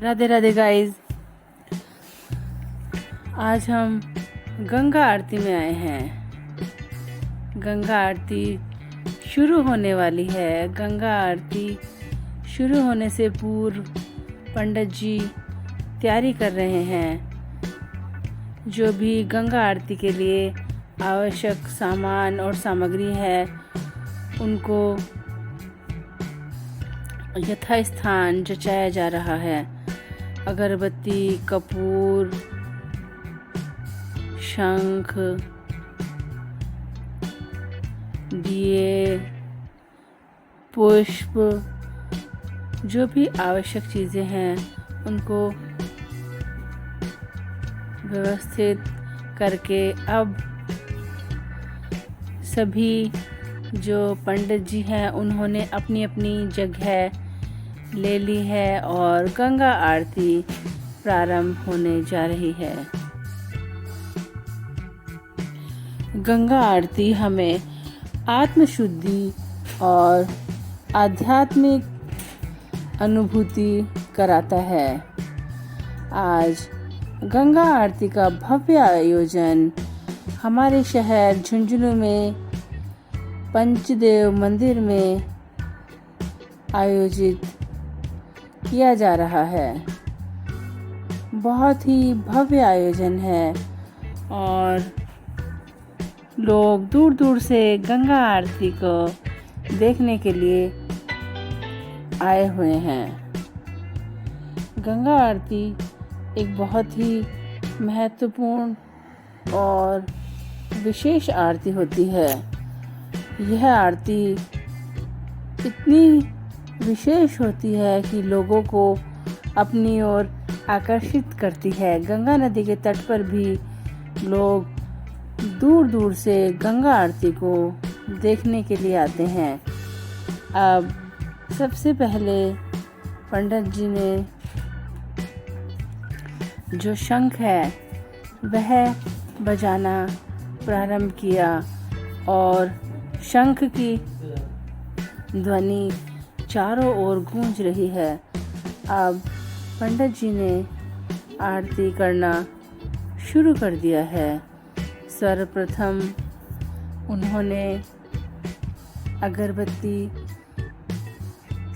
Radhe Radhe guys. आज हम गंगा आरती में आए हैं। गंगा आरती शुरू होने वाली है। गंगा आरती शुरू होने से पूर्व पंडित जी तैयारी कर रहे हैं। जो भी गंगा आरती के लिए आवश्यक सामान और सामग्री है उनको यथास्थान जचाया जा रहा है। अगरबत्ती, कपूर, शंख, दिए, पुष्प, जो भी आवश्यक चीज़ें हैं उनको व्यवस्थित करके अब सभी जो पंडित जी हैं उन्होंने अपनी अपनी जगह ले ली है और गंगा आरती प्रारंभ होने जा रही है। गंगा आरती हमें आत्मशुद्धि और आध्यात्मिक अनुभूति कराता है। आज गंगा आरती का भव्य आयोजन हमारे शहर झुंझुनू में पंचदेव मंदिर में आयोजित किया जा रहा है। बहुत ही भव्य आयोजन है और लोग दूर दूर से गंगा आरती को देखने के लिए आए हुए हैं। गंगा आरती एक बहुत ही महत्वपूर्ण और विशेष आरती होती है। यह आरती इतनी विशेष होती है कि लोगों को अपनी ओर आकर्षित करती है। गंगा नदी के तट पर भी लोग दूर दूर से गंगा आरती को देखने के लिए आते हैं। अब सबसे पहले पंडित जी ने जो शंख है वह बजाना प्रारंभ किया और शंख की ध्वनि चारों ओर गूंज रही है। अब पंडित जी ने आरती करना शुरू कर दिया है। सर्वप्रथम उन्होंने अगरबत्ती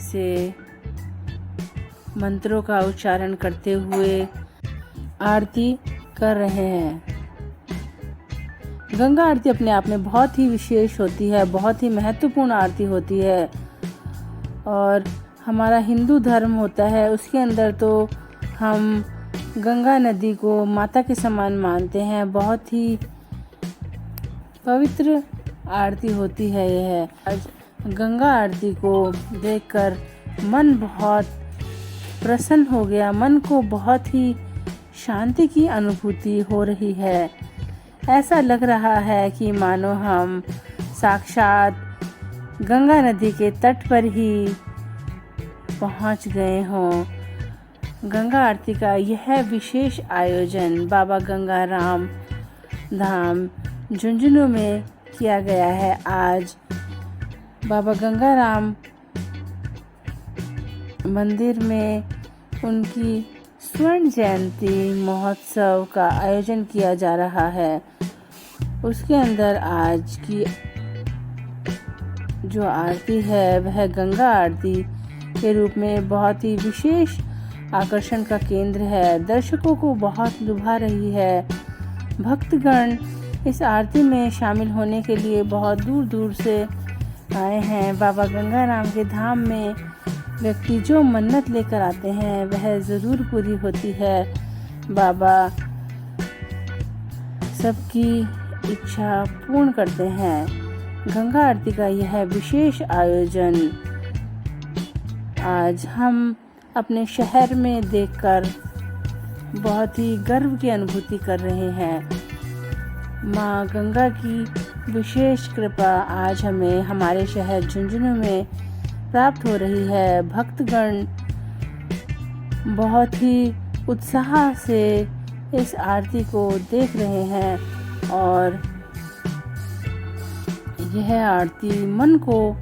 से मंत्रों का उच्चारण करते हुए आरती कर रहे हैं। गंगा आरती अपने आप में बहुत ही विशेष होती है, बहुत ही महत्वपूर्ण आरती होती है और हमारा हिंदू धर्म होता है उसके अंदर तो हम गंगा नदी को माता के समान मानते हैं। बहुत ही पवित्र आरती होती है यह। आज गंगा आरती को देखकर मन बहुत प्रसन्न हो गया। मन को बहुत ही शांति की अनुभूति हो रही है। ऐसा लग रहा है कि मानो हम साक्षात गंगा नदी के तट पर ही पहुंच गए हों। गंगा आरती का यह विशेष आयोजन बाबा गंगाराम धाम झुंझुनू में किया गया है। आज बाबा गंगाराम मंदिर में उनकी स्वर्ण जयंती महोत्सव का आयोजन किया जा रहा है। उसके अंदर आज की जो आरती है वह गंगा आरती के रूप में बहुत ही विशेष आकर्षण का केंद्र है। दर्शकों को बहुत लुभा रही है। भक्तगण इस आरती में शामिल होने के लिए बहुत दूर दूर से आए हैं। बाबा गंगाराम के धाम में व्यक्ति जो मन्नत लेकर आते हैं वह ज़रूर पूरी होती है। बाबा सबकी इच्छा पूर्ण करते हैं। गंगा आरती का यह विशेष आयोजन आज हम अपने शहर में देखकर बहुत ही गर्व की अनुभूति कर रहे हैं। माँ गंगा की विशेष कृपा आज हमें हमारे शहर झुंझुनू में प्राप्त हो रही है। भक्तगण बहुत ही उत्साह से इस आरती को देख रहे हैं और यह आरती मन को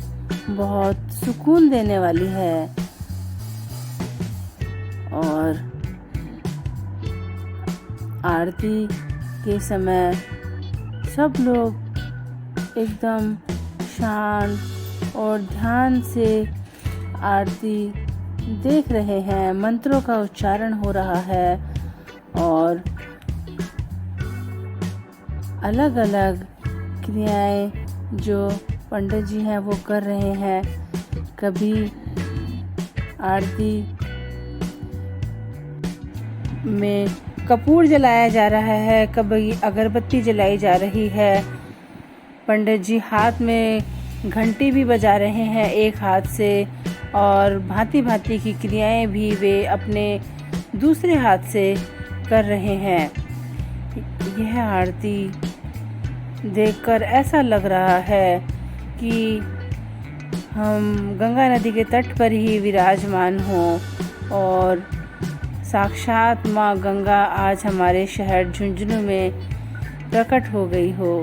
बहुत सुकून देने वाली है और और आरती के समय सब लोग एकदम शांत और ध्यान से आरती देख रहे हैं। मंत्रों का उच्चारण हो रहा है और अलग अलग क्रियाएं जो पंडित जी हैं वो कर रहे हैं। कभी आरती में कपूर जलाया जा रहा है, कभी अगरबत्ती जलाई जा रही है। पंडित जी हाथ में घंटी भी बजा रहे हैं एक हाथ से और भांति भांति की क्रियाएं भी वे अपने दूसरे हाथ से कर रहे हैं। यह आरती देखकर ऐसा लग रहा है कि हम गंगा नदी के तट पर ही विराजमान हों और साक्षात माँ गंगा आज हमारे शहर झुंझुनू में प्रकट हो गई हो।